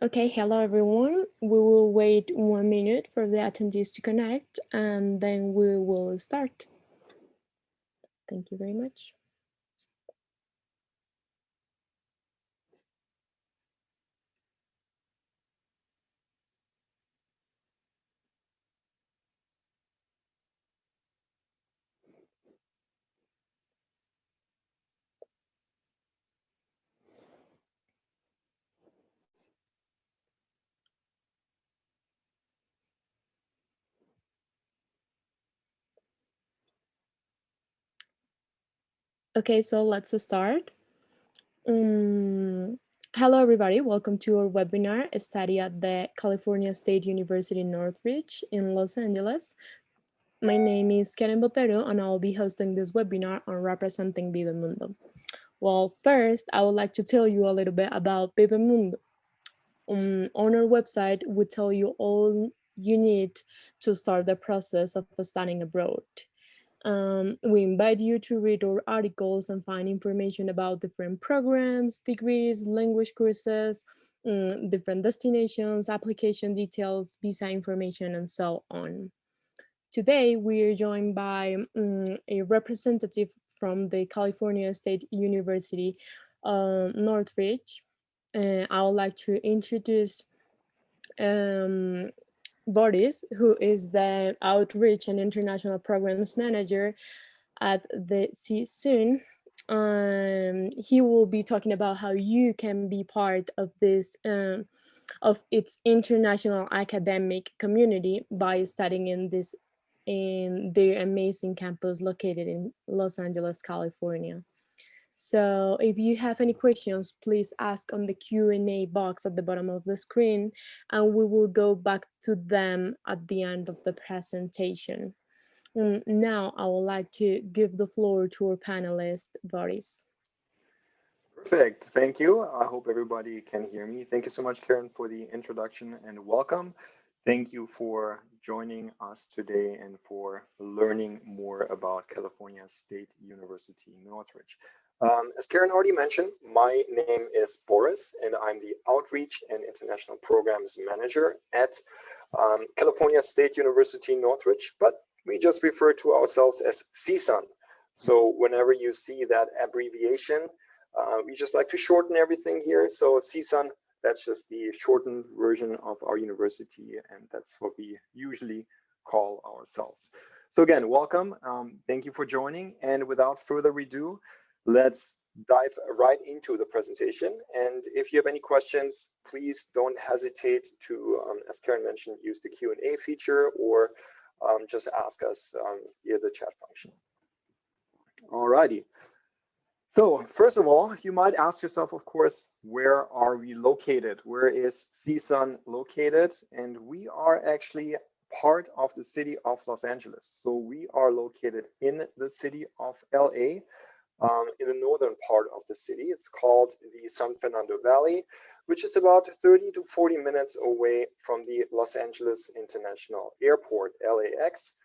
Okay, hello everyone. We will wait 1 minute for the attendees to connect and then we will start. Thank you very much. Okay, so let's start. Hello everybody, welcome to our webinar, Study at the California State University Northridge in Los Angeles. My name is Karen Botero and I'll be hosting this webinar on representing Viva-Mundo. Well, first, I would like to tell you a little bit about Viva-Mundo. On our website, we tell you all you need to start the process of studying abroad. We invite you to read our articles and find information about different programs, degrees, language courses, different destinations, application details, visa information, and so on. Today, we are joined by a representative from the California State University, Northridge. I would like to introduce Boris, who is the Outreach and International Programs Manager at the CSUN. He will be talking about how you can be part of this of its international academic community by studying in their amazing campus located in Los Angeles, California. So if you have any questions, please ask on the Q&A box at the bottom of the screen, and we will go back to them at the end of the presentation. Now, I would like to give the floor to our panelist, Boris. Perfect. Thank you. I hope everybody can hear me. Thank you so much, Karen, for the introduction and welcome. Thank you for joining us today and for learning more about California State University Northridge. As Karen already mentioned, my name is Boris, and I'm the Outreach and International Programs Manager at California State University Northridge, but we just refer to ourselves as CSUN. So whenever you see that abbreviation, we just like to shorten everything here. So CSUN, that's just the shortened version of our university, and that's what we usually call ourselves. So again, welcome. Thank you for joining. And without further ado, let's dive right into the presentation. And if you have any questions, please don't hesitate to, as Karen mentioned, use the Q&A feature or just ask us via the chat function. Alrighty. So first of all, you might ask yourself, of course, where are we located? Where is CSUN located? And we are actually part of the city of Los Angeles. So we are located in the city of LA, in the northern part of the city. It's called the San Fernando Valley, which is about 30 to 40 minutes away from the Los Angeles International Airport, LAX,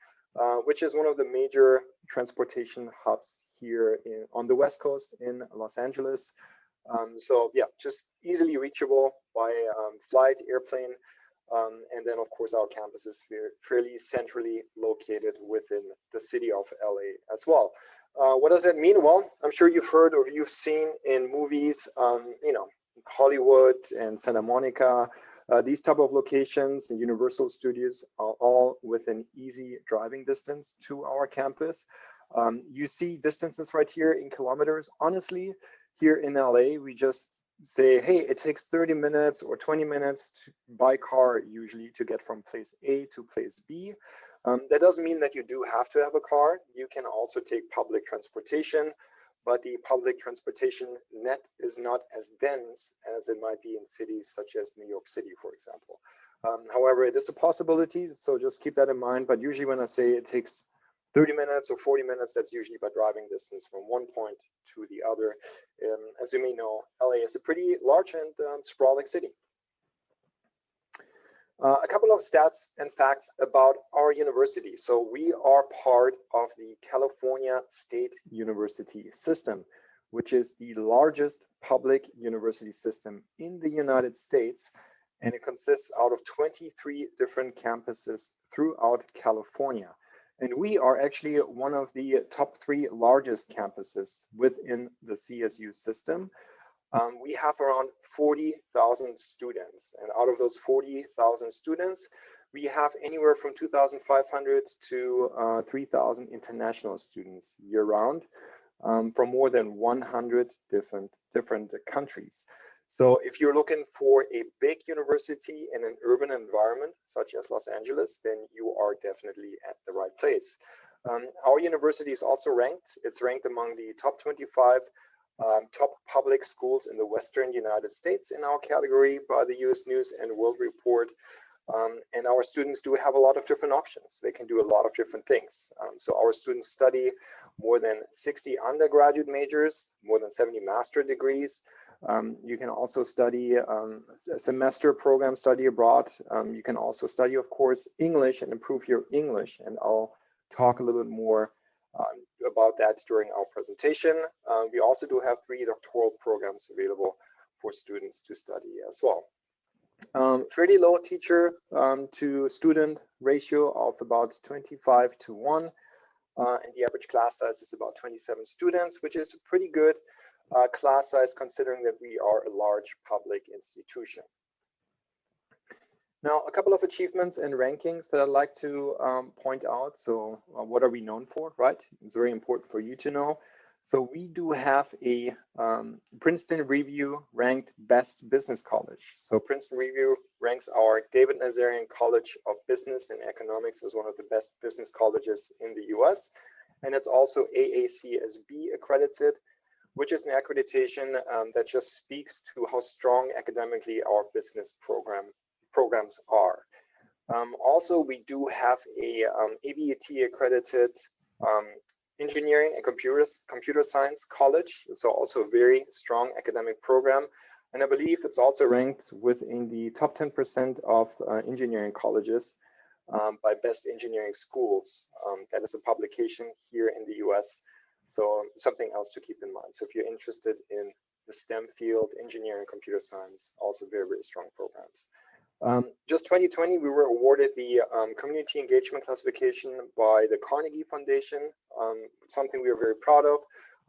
which is one of the major transportation hubs here on the West Coast in Los Angeles. So yeah, just easily reachable by flight, airplane, and then of course our campus is fairly centrally located within the city of LA as well. What does that mean? Well, I'm sure you've heard or you've seen in movies, you know, Hollywood and Santa Monica, these type of locations and Universal Studios are all within easy driving distance to our campus. You see distances right here in kilometers. Honestly, here in LA, we just say, hey, it takes 30 minutes or 20 minutes by car usually to get from place A to place B. That doesn't mean that you do have to have a car. You can also take public transportation, but the public transportation net is not as dense as it might be in cities such as New York City, for example. However, it is a possibility, so just keep that in mind. But usually when I say it takes 30 minutes or 40 minutes, that's usually by driving distance from one point to the other. As you may know, LA is a pretty large and sprawling city. A couple of stats and facts about our university. So we are part of the California State University system, which is the largest public university system in the United States. and it consists out of 23 different campuses throughout California. And we are actually one of the top 3 largest campuses within the CSU system. We have around 40,000 students, and out of those 40,000 students, we have anywhere from 2,500 to 3,000 international students year-round from more than 100 different countries. So if you're looking for a big university in an urban environment, such as Los Angeles, then you are definitely at the right place. Our university is also ranked. It's ranked among the top 25 top public schools in the Western United States in our category by the US News and World Report. And our students do have a lot of different options. They can do a lot of different things. So our students study more than 60 undergraduate majors, more than 70 master degrees. You can also study a semester program, study abroad. You can also study, of course, English and improve your English. And I'll talk a little bit more about that during our presentation. We also do have 3 doctoral programs available for students to study as well. Fairly low teacher to student ratio of about 25 to 1. And the average class size is about 27 students, which is a pretty good class size considering that we are a large public institution. Now, a couple of achievements and rankings that I'd like to point out. So what are we known for, right? It's very important for you to know. So we do have a Princeton Review ranked best business college. So Princeton Review ranks our David Nazarian College of Business and Economics as one of the best business colleges in the US. And it's also AACSB accredited, which is an accreditation that just speaks to how strong academically our business programs are. Also, we do have a ABET accredited engineering and computer science college. It's also a very strong academic program. And I believe it's also ranked within the top 10% of engineering colleges by Best Engineering Schools. That is a publication here in the US. So something else to keep in mind. So if you're interested in the STEM field, engineering, computer science, also very, very strong programs. Just 2020, we were awarded the community engagement classification by the Carnegie Foundation, something we are very proud of.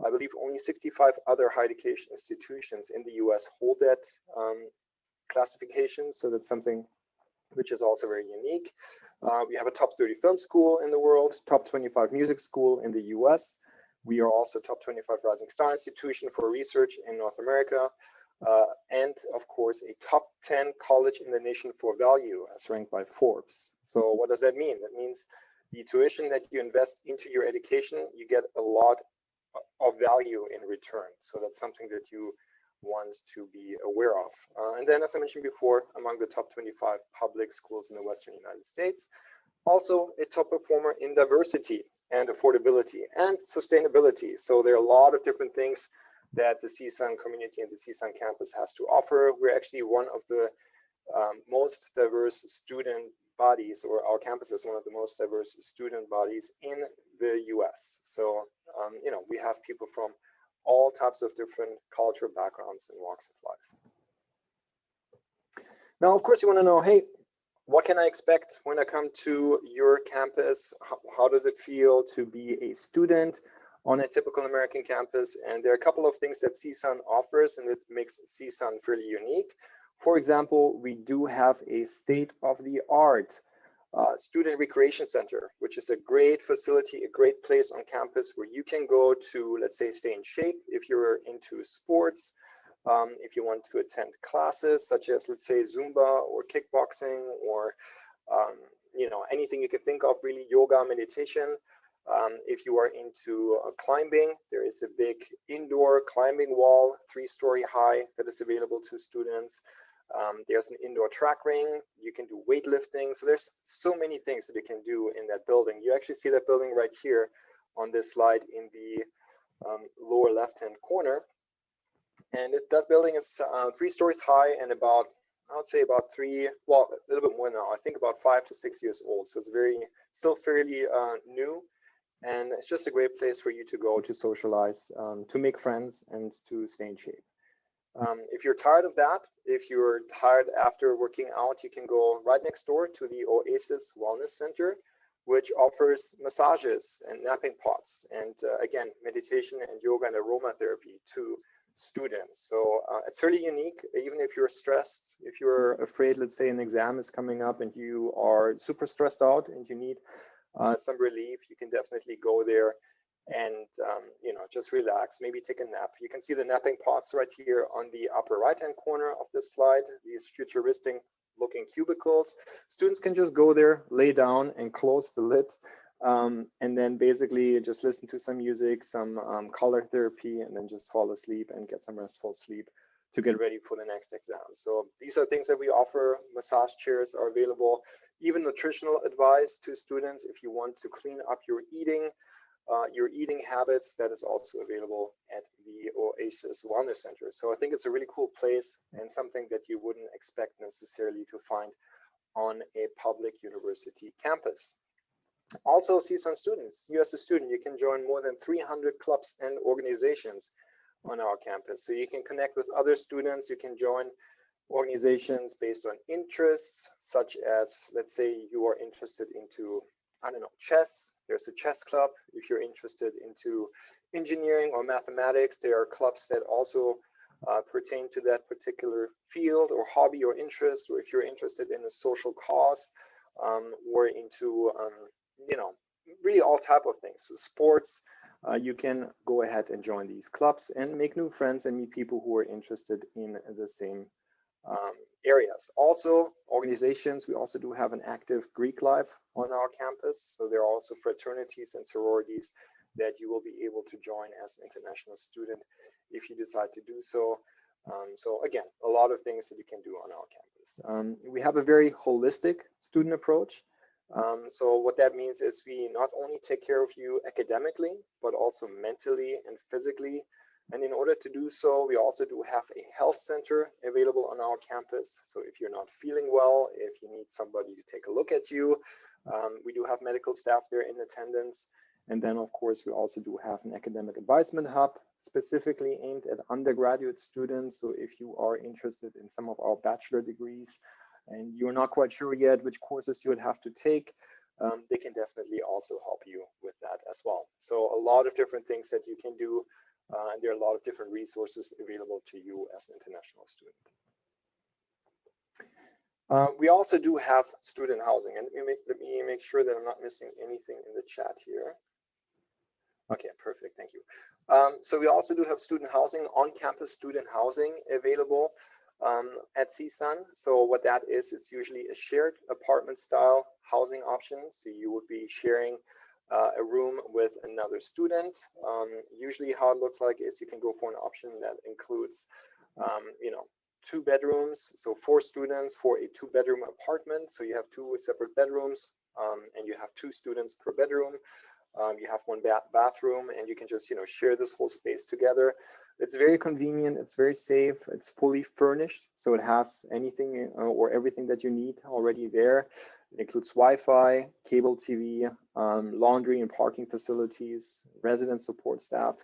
I believe only 65 other higher education institutions in the US hold that classification, so that's something which is also very unique. We have a top 30 film school in the world, top 25 music school in the US. We are also top 25 Rising Star institution for research in North America. And of course, a top 10 college in the nation for value as ranked by Forbes. So what does that mean? That means the tuition that you invest into your education, you get a lot of value in return. So that's something that you want to be aware of. And then, as I mentioned before, among the top 25 public schools in the Western United States, also a top performer in diversity and affordability and sustainability. So there are a lot of different things that the CSUN community and the CSUN campus has to offer. We're actually one of the most diverse student bodies, or our campus is one of the most diverse student bodies in the US. So, you know, we have people from all types of different cultural backgrounds and walks of life. Now, of course, you want to know, hey, what can I expect when I come to your campus? How does it feel to be a student on a typical American campus? And there are a couple of things that CSUN offers, and it makes CSUN fairly unique. For example, we do have a state-of-the-art student recreation center, which is a great facility, a great place on campus where you can go to, let's say, stay in shape if you're into sports, if you want to attend classes such as, let's say, Zumba or kickboxing or, you know, anything you can think of, really, yoga, meditation. If you are into climbing, there is a big indoor climbing wall, 3-story high, that is available to students. There's an indoor track ring. You can do weightlifting. So there's so many things that you can do in that building. You actually see that building right here on this slide in the lower left-hand corner. And this building is 3 stories high and about, I would say about a little bit more now. I think about 5 to 6 years old. So it's still fairly new. And it's just a great place for you to go to socialize, to make friends, and to stay in shape. If you're tired of that, if you're tired after working out, you can go right next door to the Oasis Wellness Center, which offers massages and napping pots, and again, meditation and yoga and aromatherapy to students. So it's really unique. Even if you're stressed, if you're afraid, let's say an exam is coming up and you are super stressed out and you need some relief, you can definitely go there and just relax, maybe take a nap. You can see the napping pots right here on the upper right hand corner of this slide, these futuristic looking cubicles. Students can just go there, lay down and close the lid, and then basically just listen to some music, some color therapy, and then just fall asleep and get some restful sleep to get ready for the next exam. So these are things that we offer. Massage chairs are available, even nutritional advice to students if you want to clean up your eating habits. That is also available at the Oasis Wellness Center. So I think it's a really cool place and something that you wouldn't expect necessarily to find on a public university campus. Also, CSUN students, you as a student, you can join more than 300 clubs and organizations on our campus. So you can connect with other students, you can join organizations based on interests, such as, let's say you are interested into, I don't know, chess. There's a chess club. If you're interested into engineering or mathematics, there are clubs that also pertain to that particular field or hobby or interest. Or if you're interested in a social cause or into, really all type of things. So sports, you can go ahead and join these clubs and make new friends and meet people who are interested in the same areas. Also, organizations, we also do have an active Greek life on our campus. So there are also fraternities and sororities that you will be able to join as an international student if you decide to do so. So again, a lot of things that you can do on our campus. We have a very holistic student approach. So what that means is we not only take care of you academically, but also mentally and physically. And in order to do so, we also do have a health center available on our campus. So if you're not feeling well, if you need somebody to take a look at you, we do have medical staff there in attendance. And then, of course, we also do have an academic advisement hub specifically aimed at undergraduate students. So if you are interested in some of our bachelor degrees and you're not quite sure yet which courses you would have to take, they can definitely also help you with that as well. So a lot of different things that you can do. And there are a lot of different resources available to you as an international student. We also do have student housing, and let me make sure that I'm not missing anything in the chat here. Okay, perfect, thank you. So we also do have student housing, on-campus student housing available at CSUN. So what that is, it's usually a shared apartment style housing option. So you would be sharing a room with another student. Usually how it looks like is you can go for an option that includes, 2 bedrooms. So 4 students for a 2-bedroom apartment. So you have 2 separate bedrooms and you have 2 students per bedroom. You have 1 bathroom and you can just, share this whole space together. It's very convenient. It's very safe. It's fully furnished. So it has anything or everything that you need already there. It includes Wi-Fi, cable TV, laundry and parking facilities, resident support staff.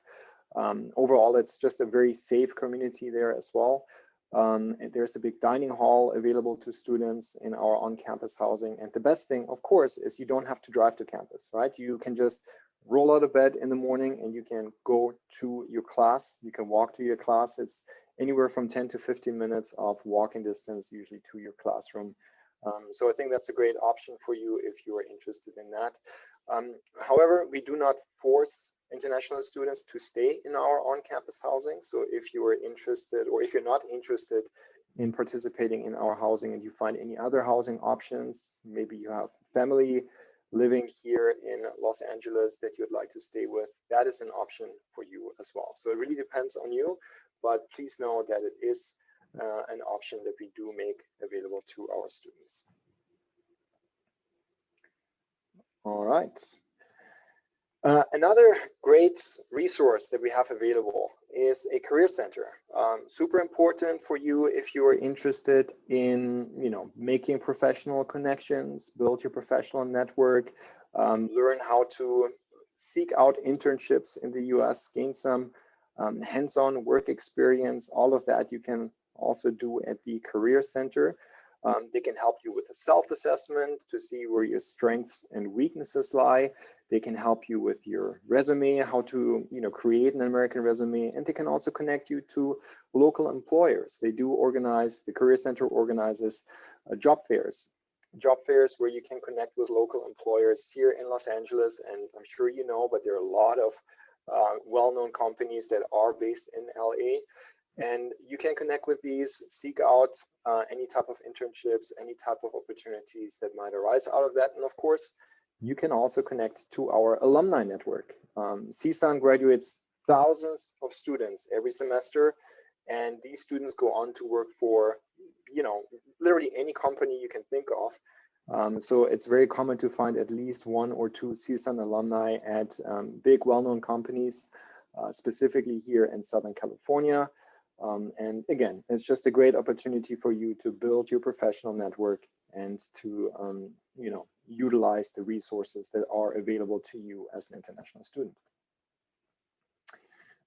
Overall, it's just a very safe community there as well. And there's a big dining hall available to students in our on-campus housing. And the best thing, of course, is you don't have to drive to campus, right? You can just roll out of bed in the morning and you can go to your class. You can walk to your class. It's anywhere from 10 to 15 minutes of walking distance, usually to your classroom. So I think that's a great option for you if you are interested in that. However, we do not force international students to stay in our on-campus housing. So if you are interested, or if you're not interested in participating in our housing and you find any other housing options, maybe you have family living here in Los Angeles that you'd like to stay with, that is an option for you as well. So it really depends on you, but please know that it is an option that we do make available to our students. All right. Another great resource that we have available is a career center. Super important for you if you are interested in, making professional connections, build your professional network, learn how to seek out internships in the US, gain some hands-on work experience. All of that you can also do at the Career Center. They can help you with a self-assessment to see where your strengths and weaknesses lie. They can help you with your resume, how to create an American resume, and they can also connect you to local employers. They do organize, the Career Center organizes job fairs where you can connect with local employers here in Los Angeles. And I'm sure you know, but there are a lot of well-known companies that are based in LA. And you can connect with these, seek out any type of internships, any type of opportunities that might arise out of that. And of course, you can also connect to our alumni network. CSUN graduates thousands of students every semester, and these students go on to work for, literally any company you can think of. So it's very common to find at least one or two CSUN alumni at big, well-known companies, specifically here in Southern California. And again, it's just a great opportunity for you to build your professional network and to, utilize the resources that are available to you as an international student.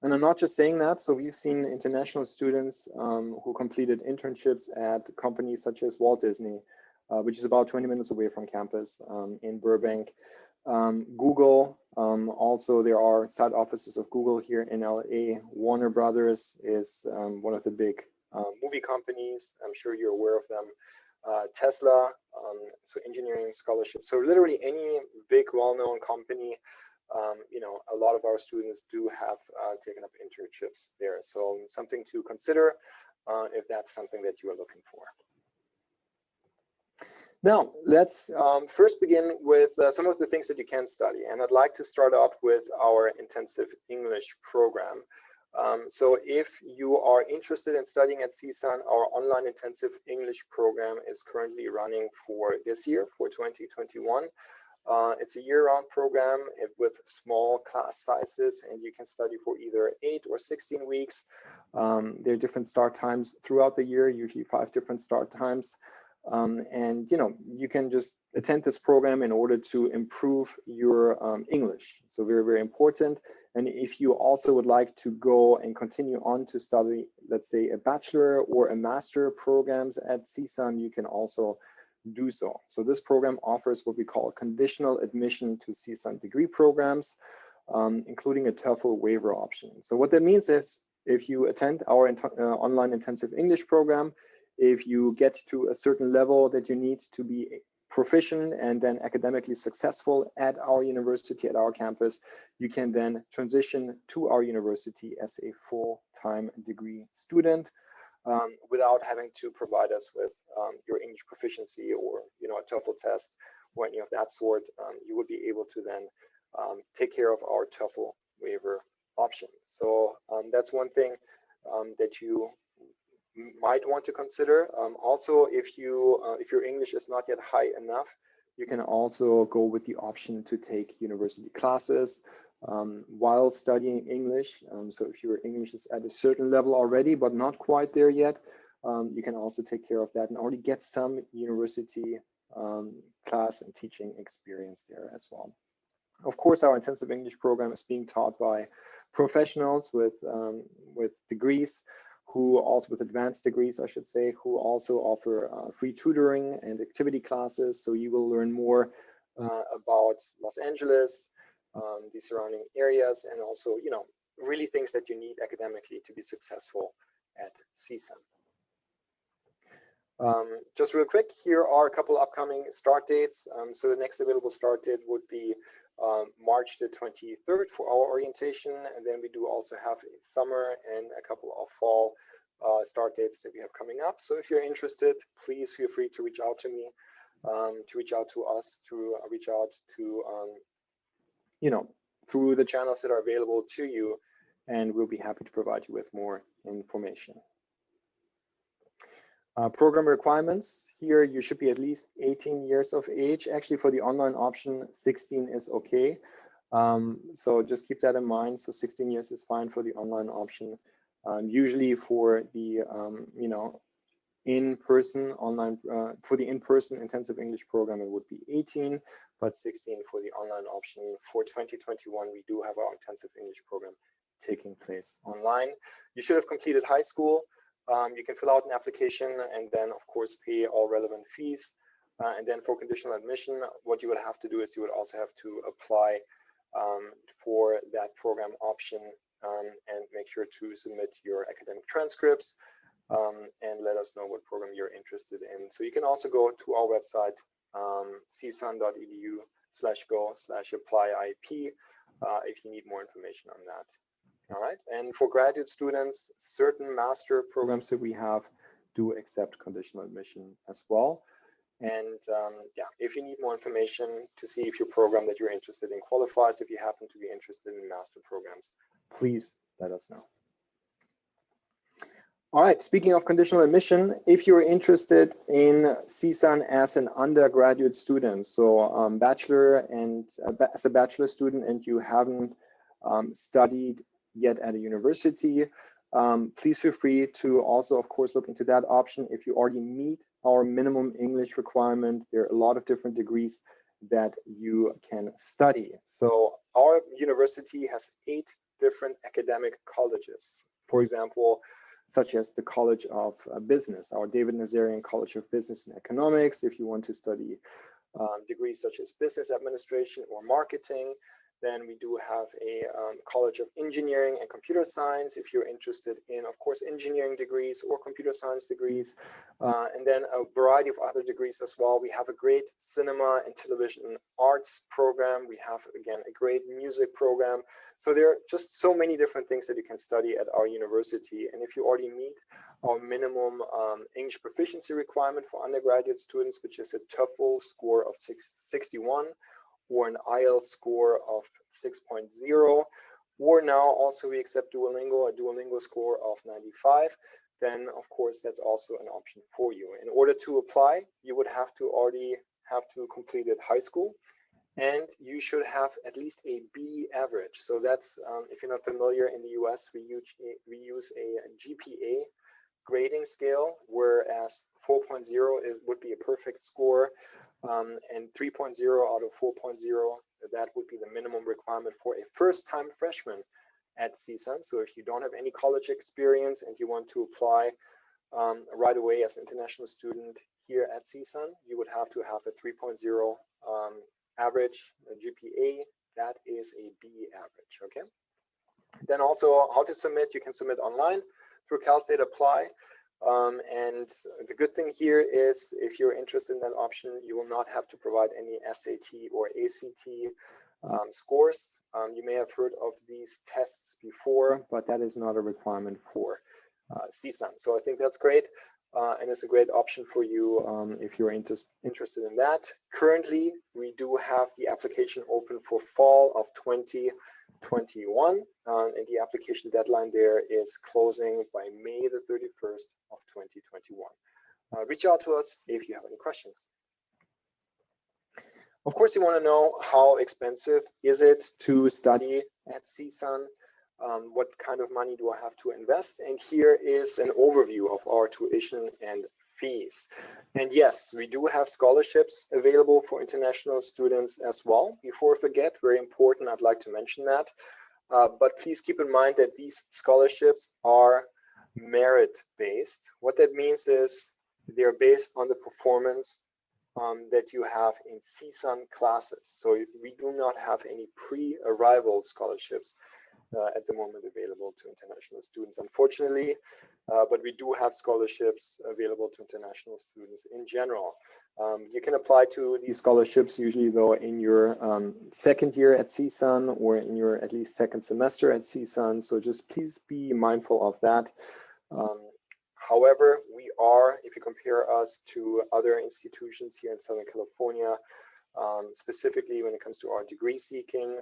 And I'm not just saying that. So we've seen international students who completed internships at companies such as Walt Disney, which is about 20 minutes away from campus in Burbank. Google, also there are side offices of Google here in LA. Warner Brothers is one of the big movie companies. I'm sure you're aware of them. Tesla, so engineering scholarship. So literally any big well-known company, a lot of our students do have taken up internships there. So something to consider if that's something that you are looking for. Now, let's first begin with some of the things that you can study. And I'd like to start off with our intensive English program. So if you are interested in studying at CSUN, our online intensive English program is currently running for this year, for 2021. It's a year-round program with small class sizes, and you can study for either 8 or 16 weeks. There are different start times throughout the year, usually 5 different start times. And you can just attend this program in order to improve your English. So very, very important. And if you also would like to go and continue on to study, let's say a bachelor or a master programs at CSUN, you can also do so. So this program offers what we call conditional admission to CSUN degree programs, including a TOEFL waiver option. So what that means is if you attend our online intensive English program, if you get to a certain level that you need to be proficient and then academically successful at our university, at our campus, you can then transition to our university as a full-time degree student without having to provide us with your English proficiency or a TOEFL test or any of that sort. You would be able to then take care of our TOEFL waiver option. So that's one thing that you might want to consider. Also, if your English is not yet high enough, you can also go with the option to take university classes while studying English. So if your English is at a certain level already, but not quite there yet, you can also take care of that and already get some university class and teaching experience there as well. Of course, our intensive English program is being taught by professionals with degrees, who also with advanced degrees, I should say, who also offer free tutoring and activity classes. So you will learn more about Los Angeles, the surrounding areas, and also, really things that you need academically to be successful at CSUN. Just real quick, here are a couple upcoming start dates. So the next available start date would be March the 23rd for our orientation, and then we do also have a summer and a couple of fall start dates that we have coming up. So if you're interested, please feel free to reach out to me, to reach out to us, to reach out to through the channels that are available to you, and we'll be happy to provide you with more information. Program requirements. Here, you should be at least 18 years of age. Actually, for the online option, 16 is okay. So just keep that in mind. So 16 years is fine for the online option. Usually for the, in-person online, for the in-person intensive English program, it would be 18, but 16 for the online option. For 2021, we do have our intensive English program taking place online. You should have completed high school. You can fill out an application and then, of course, pay all relevant fees. And then for conditional admission, what you would have to do is you would also have to apply for that program option and make sure to submit your academic transcripts and let us know what program you're interested in. So you can also go to our website, csun.edu/go/apply-IP if you need more information on that. All right, and for graduate students, certain master programs that we have do accept conditional admission as well. And yeah, if you need more information to see if your program that you're interested in qualifies, if you happen to be interested in master programs, please let us know. All right, speaking of conditional admission, if you're interested in CSUN as an undergraduate student, so bachelor and as a bachelor student, and you haven't studied yet at a university, please feel free to also, of course, look into that option. If you already meet our minimum English requirement, there are a lot of different degrees that you can study. So our university has 8 different academic colleges. For example, such as the College of Business, our David Nazarian College of Business and Economics, if you want to study degrees such as business administration or marketing. Then we do have a College of Engineering and Computer Science if you're interested in, of course, engineering degrees or computer science degrees, and then a variety of other degrees as well. We have a great cinema and television arts program. We have, again, a great music program. So there are just so many different things that you can study at our university. And if you already meet our minimum English proficiency requirement for undergraduate students, which is a TOEFL score of 61, or an IELTS score of 6.0, or now also we accept Duolingo, a Duolingo score of 95, then of course that's also an option for you. In order to apply, you would have to already have to completed high school, and you should have at least a B average. So that's, if you're not familiar, in the US, we use a GPA grading scale, whereas 4.0 would be a perfect score. And 3.0 out of 4.0, that would be the minimum requirement for a first-time freshman at CSUN. So if you don't have any college experience and you want to apply right away as an international student here at CSUN, you would have to have a 3.0 average GPA. That is a B average, okay? Then also how to submit, you can submit online through Cal State Apply. And the good thing here is if you're interested in that option, you will not have to provide any SAT or ACT scores. You may have heard of these tests before, but that is not a requirement for CSUN. So I think that's great. And it's a great option for you if you're interested in that. Currently, we do have the application open for fall of 2021, and the application deadline there is closing by May the 31st of 2021. Reach out to us if you have any questions. Of course, you want to know how expensive is it to study at CSUN? What kind of money do I have to invest? And here is an overview of our tuition and fees. And yes, we do have scholarships available for international students as well. Before I forget, very important, I'd like to mention that. But please keep in mind that these scholarships are merit-based. What that means is they're based on the performance that you have in CSUN classes. So we do not have any pre-arrival scholarships at the moment available to international students, unfortunately, but we do have scholarships available to international students in general. You can apply to these scholarships usually though in your second year at CSUN or in your at least second semester at CSUN, so just please be mindful of that. However, we are, if you compare us to other institutions here in Southern California, specifically when it comes to our degree seeking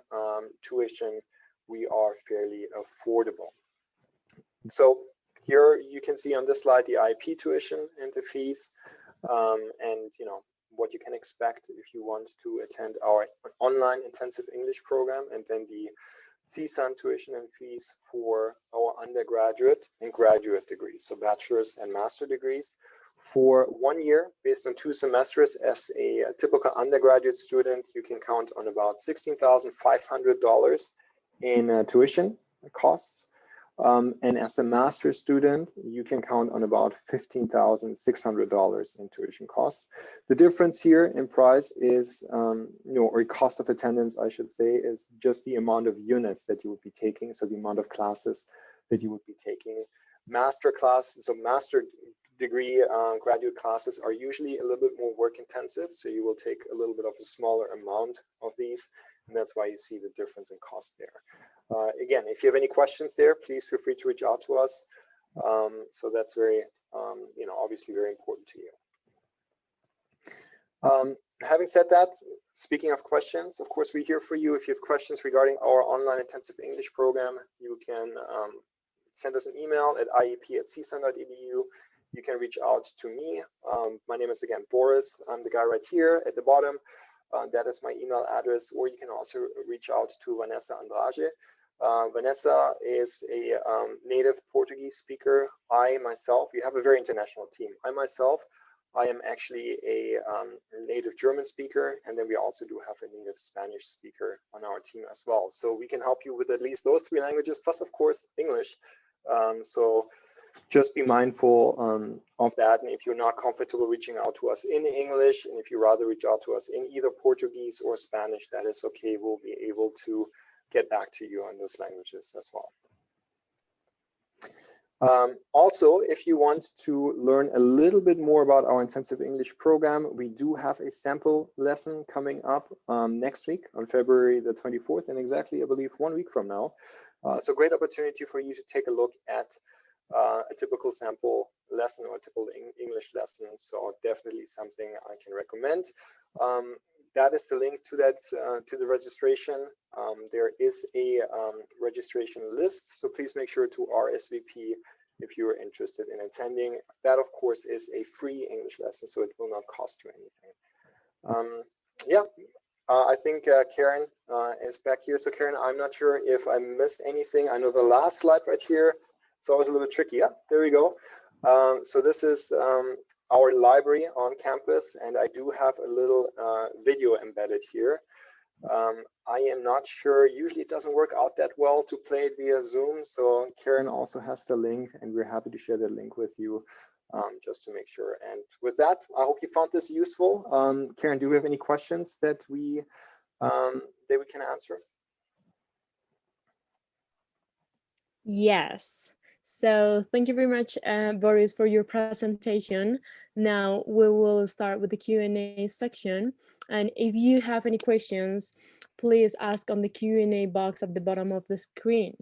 tuition, we are fairly affordable. So here you can see on this slide the IP tuition and the fees, and what you can expect if you want to attend our online intensive English program, and then the CSUN tuition and fees for our undergraduate and graduate degrees, so bachelor's and master degrees. For 1 year, based on 2 semesters, as a typical undergraduate student, you can count on about $16,500 in tuition, costs. And as a master student, you can count on about $15,600 in tuition costs. The difference here in price is, or cost of attendance, I should say, is just the amount of units that you would be taking, so the amount of classes that you would be taking. Master degree graduate classes are usually a little bit more work intensive, so you will take a little bit of a smaller amount of these, and that's why you see the difference in cost there. Again, if you have any questions there, please feel free to reach out to us. So that's very, obviously very important to you. Having said that, speaking of questions, of course, we're here for you. If you have questions regarding our online intensive English program, you can send us an email at iep@csun.edu. You can reach out to me. My name is, again, Boris. I'm the guy right here at the bottom. That is my email address, or you can also reach out to Vanessa Andrade. Vanessa is a native Portuguese speaker. I myself, we have a very international team. I am actually a native German speaker, and then we also do have a native Spanish speaker on our team as well. So we can help you with at least those 3 languages, plus of course English. So just be mindful of that. And if you're not comfortable reaching out to us in English, and if you rather reach out to us in either Portuguese or Spanish, that is okay. We'll be able to get back to you on those languages as well. Also, if you want to learn a little bit more about our intensive English program, we do have a sample lesson coming up next week on February the 24th, and exactly, I believe, 1 week from now. So great opportunity for you to take a look at a typical sample lesson or a typical English lesson. So definitely something I can recommend. That is the link to that to the registration. There is a registration list, so please make sure to RSVP if you are interested in attending. That, of course, is a free English lesson, so it will not cost you anything. I think Karen is back here. So Karen, I'm not sure if I missed anything. I know the last slide right here, it's always a little bit tricky. Yeah, there we go. So this is our library on campus, and I do have a little video embedded here. I am not sure, usually it doesn't work out that well to play it via Zoom, so Karen also has the link, and we're happy to share the link with you just to make sure. And with that, I hope you found this useful. Karen, do we have any questions that we can answer? Yes. So thank you very much, Boris, for your presentation. Now we will start with the Q&A section. And if you have any questions, please ask on the Q&A box at the bottom of the screen.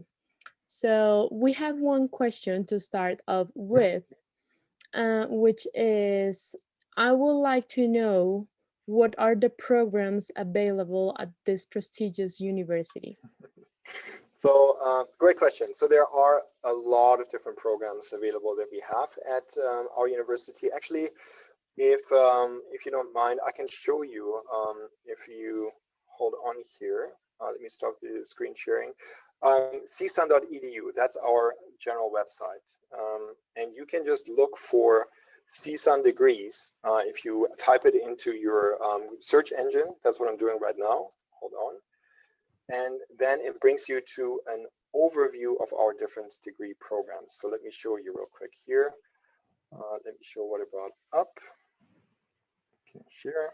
So we have one question to start off with, which is, I would like to know, what are the programs available at this prestigious university? So great question. So there are a lot of different programs available that we have at our university. Actually, if you don't mind, I can show you if you hold on here. Let me stop the screen sharing. CSUN.edu, that's our general website. And you can just look for CSUN degrees. If you type it into your search engine, that's what I'm doing right now. Hold on. And then it brings you to an overview of our different degree programs. So let me show you real quick here. Let me show what I brought up. Okay, share.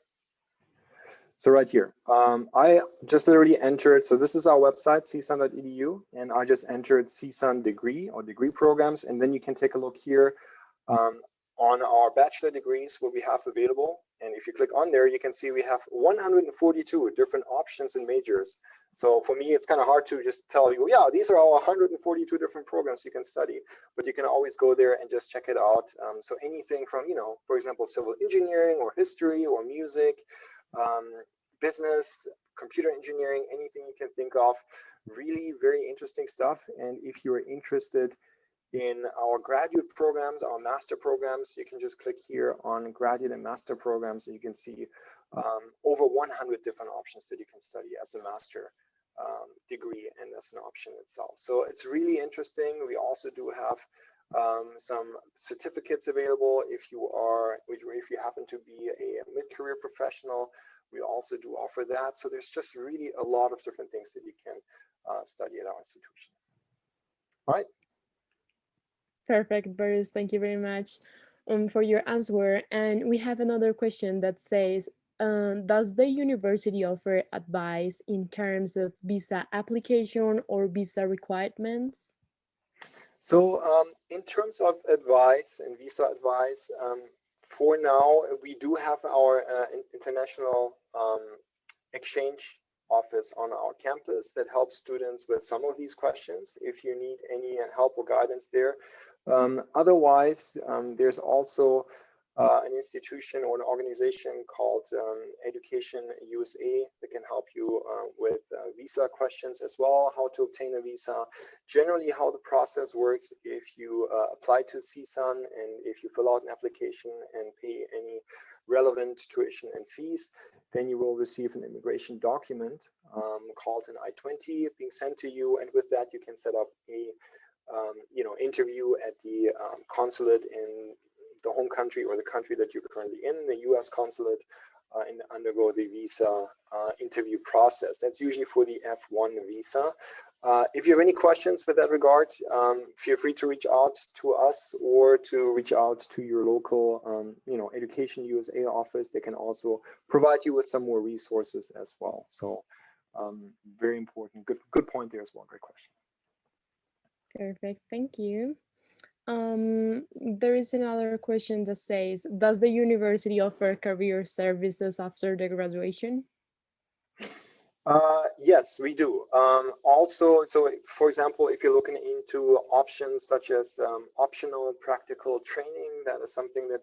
So right here, I just literally entered, so this is our website, csun.edu, and I just entered CSUN degree or degree programs, and then you can take a look here on our bachelor degrees, what we have available. And if you click on there, you can see we have 142 different options and majors. So for me, it's kind of hard to just tell you, yeah, these are all 142 different programs you can study, but you can always go there and just check it out. So anything from, for example, civil engineering or history or music, business, computer engineering, anything you can think of, really very interesting stuff. And if you're interested in our graduate programs, our master programs, you can just click here on graduate and master programs, and you can see over 100 different options that you can study as a master degree and as an option itself. So it's really interesting. We also do have some certificates available if you happen to be a mid-career professional. We also do offer that. So there's just really a lot of different things that you can study at our institution. All right. Perfect, Boris. Thank you very much for your answer. And we have another question that says, does the university offer advice in terms of visa application or visa requirements? So in terms of advice and visa advice, for now, we do have our international exchange office on our campus that helps students with some of these questions if you need any help or guidance there. Otherwise, there's also an institution or an organization called Education USA that can help you with visa questions as well, how to obtain a visa, generally how the process works if you apply to CSUN and if you fill out an application and pay any relevant tuition and fees, then you will receive an immigration document called an I-20 being sent to you, and with that you can set up a interview at the consulate in the home country or the country that you're currently in, the US consulate, and undergo the visa interview process. That's usually for the F1 visa. If you have any questions with that regard, feel free to reach out to us or to reach out to your local, Education USA office. They can also provide you with some more resources as well. So very important. Good point there as well. Great question. Perfect, thank you. There is another question that says, does the university offer career services after the graduation? Yes, we do. Also, so for example, if you're looking into options such as optional practical training, that is something that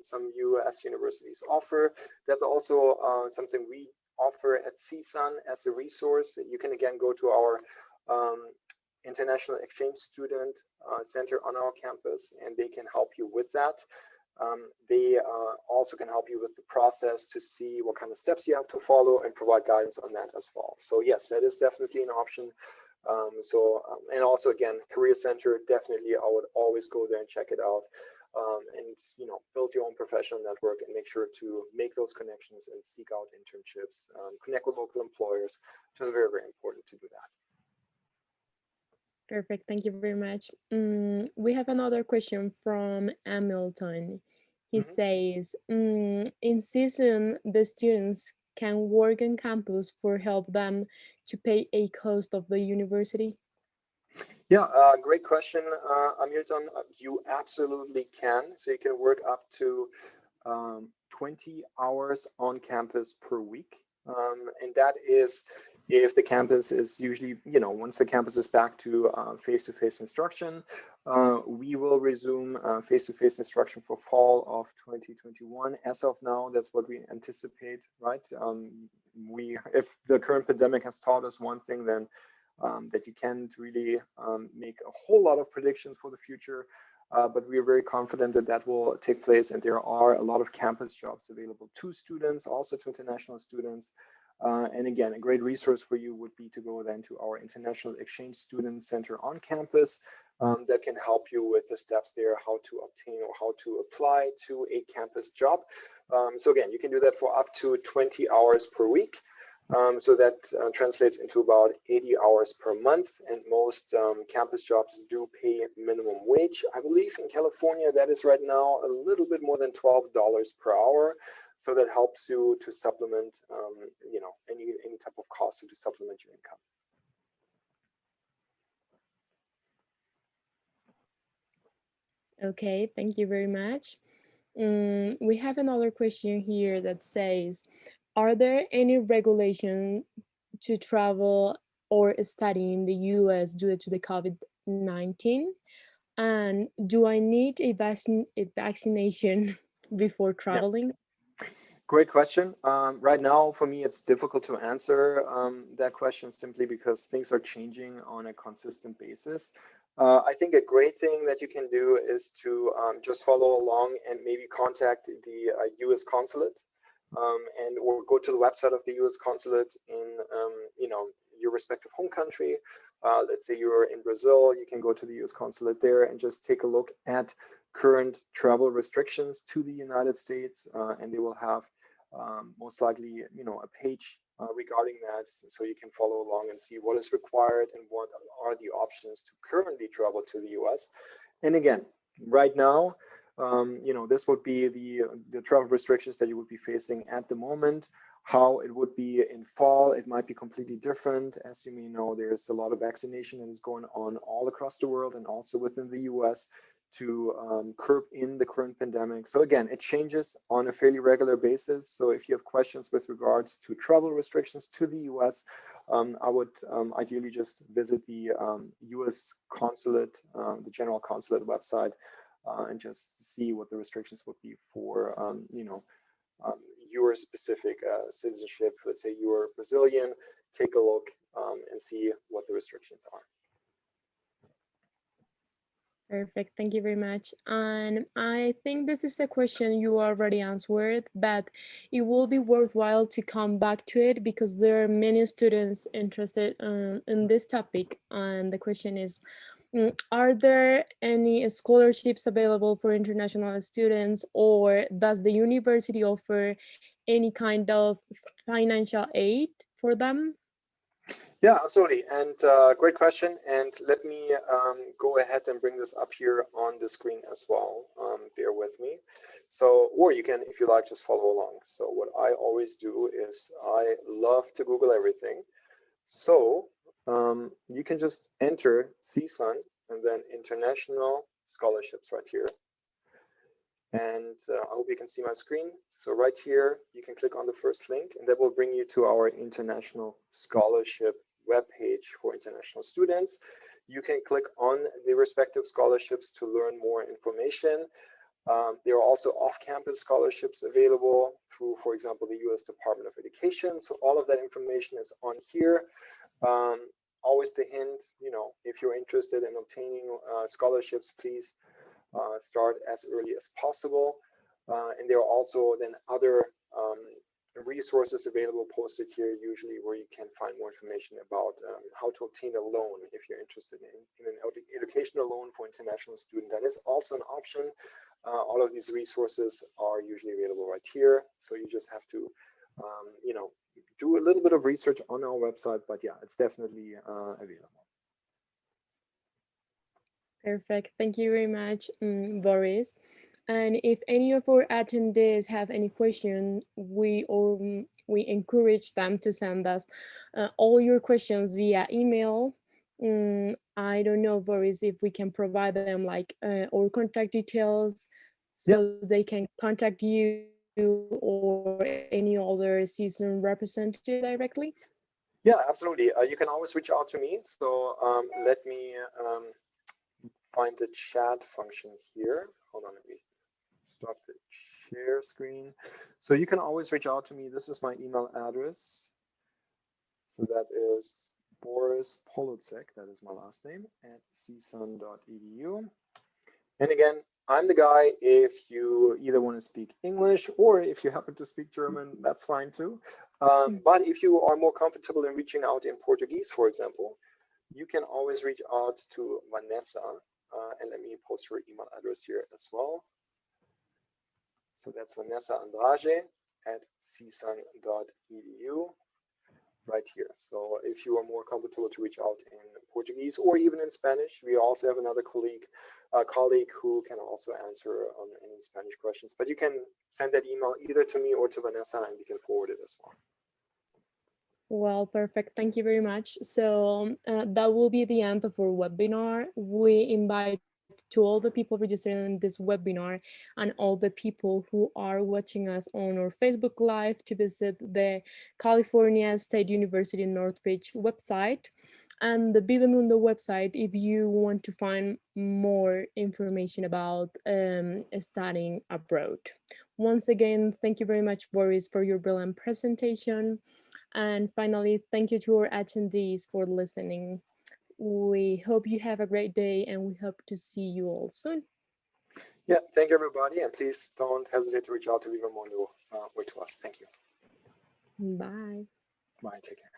some US universities offer. That's also something we offer at CSUN as a resource. You can again go to our International Exchange Student Center on our campus, and they can help you with that. They also can help you with the process to see what kind of steps you have to follow and provide guidance on that as well. So yes, that is definitely an option. And also again, Career Center, definitely I would always go there and check it out, and build your own professional network and make sure to make those connections and seek out internships, connect with local employers. Just very, very important to do that. Perfect, thank you very much. We have another question from Hamilton. He says, in CSUN, the students can work on campus for help them to pay a cost of the university? Yeah, great question, Hamilton. You absolutely can. So you can work up to 20 hours on campus per week. And that is if the campus is usually, once the campus is back to face-to-face instruction, we will resume face-to-face instruction for fall of 2021. As of now, that's what we anticipate, right? If the current pandemic has taught us one thing, then that you can't really make a whole lot of predictions for the future. But we are very confident that that will take place, and there are a lot of campus jobs available to students, also to international students. And again, a great resource for you would be to go then to our International Exchange Student Center on campus that can help you with the steps there, how to obtain or how to apply to a campus job. So again, you can do that for up to 20 hours per week. So that translates into about 80 hours per month, and most campus jobs do pay minimum wage. I believe in California that is right now a little bit more than $12 per hour. So that helps you to supplement, any type of cost to supplement your income. Okay, thank you very much. We have another question here that says, are there any regulations to travel or study in the US due to the COVID-19? And do I need a vaccination before Yeah. traveling? Great question. Right now, for me, it's difficult to answer that question simply because things are changing on a consistent basis. I think a great thing that you can do is to just follow along and maybe contact the U.S. consulate or go to the website of the U.S. consulate in your respective home country. Let's say you're in Brazil, you can go to the U.S. consulate there and just take a look at current travel restrictions to the United States, and they will have most likely, a page regarding that, so you can follow along and see what is required and what are the options to currently travel to the US. And again, right now, this would be the travel restrictions that you would be facing at the moment. How it would be in fall, it might be completely different. As you may know, there's a lot of vaccination that is going on all across the world and also within the US to curb in the current pandemic. So again, it changes on a fairly regular basis. So if you have questions with regards to travel restrictions to the US, I would ideally just visit the US consulate, the general consulate website, and just see what the restrictions would be for, your specific citizenship. Let's say you are Brazilian, take a look and see what the restrictions are. Perfect. Thank you very much. And I think this is a question you already answered, but it will be worthwhile to come back to it because there are many students interested in this topic. And the question is, are there any scholarships available for international students, or does the university offer any kind of financial aid for them? Yeah, absolutely. And great question. And let me go ahead and bring this up here on the screen as well. Bear with me. So, or you can, if you like, just follow along. So what I always do is I love to Google everything. So you can just enter CSUN and then international scholarships right here. And I hope you can see my screen. So right here, you can click on the first link and that will bring you to our international scholarship webpage for international students. You can click on the respective scholarships to learn more information. There are also off-campus scholarships available through, for example, the US Department of Education. So all of that information is on here. Always the hint, if you're interested in obtaining scholarships, please start as early as possible. And there are also then other resources available posted here usually where you can find more information about how to obtain a loan if you're interested in an educational loan for international student. That is also an option. All of these resources are usually available right here. So you just have to, do a little bit of research on our website, but yeah, it's definitely available. Perfect. Thank you very much, Boris. And if any of our attendees have any question, we encourage them to send us all your questions via email. I don't know, Boris, if we can provide them like our contact details so they can contact you or any other CSUN representative directly. Yeah, absolutely. You can always reach out to me. So let me find the chat function here. Hold on, let me stop the share screen. So you can always reach out to me. This is my email address. So that is Boris Polocek, that is my last name, at csun.edu. And again, I'm the guy if you either want to speak English or if you happen to speak German, that's fine too. But if you are more comfortable in reaching out in Portuguese, for example, you can always reach out to Vanessa. And let me post her email address here as well. So that's Vanessa Andrade at csun.edu right here. So if you are more comfortable to reach out in Portuguese or even in Spanish, we also have another colleague who can also answer on any Spanish questions. But you can send that email either to me or to Vanessa and we can forward it as well. Well, perfect. Thank you very much. So that will be the end of our webinar. We invite to all the people registered in this webinar and all the people who are watching us on our Facebook Live to visit the California State University Northridge website and the Viva-Mundo website if you want to find more information about studying abroad. Once again, thank you very much, Boris, for your brilliant presentation. And finally, thank you to our attendees for listening. We hope you have a great day and we hope to see you all soon. Yeah, thank you everybody. And please don't hesitate to reach out to Viva-Mundo or to us. Thank you. Bye. Bye, take care.